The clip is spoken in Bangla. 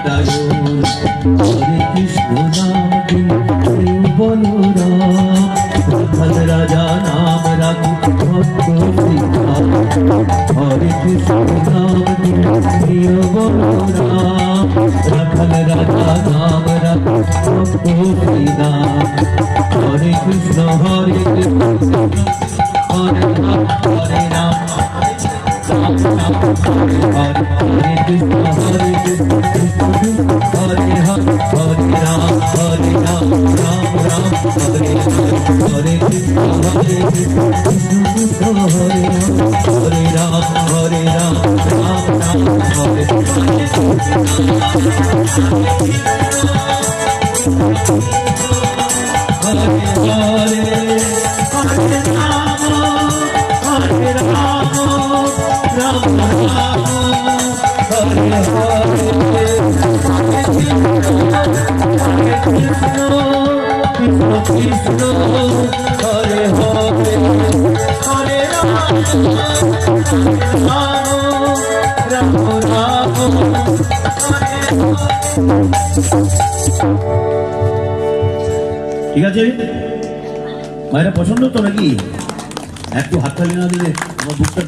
নারায়ণ হরে কৃষ্ণ নাম কেউ বলো রাম রাখাল রাজা নাম রাখি ভক্ত শ্রীরাম হরে কৃষ্ণ নাম কেউ বলো রাম রাখাল রাজা নাম রাখি ভক্ত শ্রীরাম হরে কৃষ্ণ হরে কৃষ্ণ হরে রাম হরে Ram Hare Krishna, Hare Krishna, Krishna Krishna, Hare Hare, Hare Ram, Hare Ram, Ram Ram, Hare Hare, Hare Krishna, Hare Krishna, Krishna Krishna, Hare Hare, Hare Ram, Hare Ram, Ram Ram, Hare Hare. ঠিক আছে মায়েরা পছন্দ তো নাকি একটু হাততালি না দিলে আমার বুকটা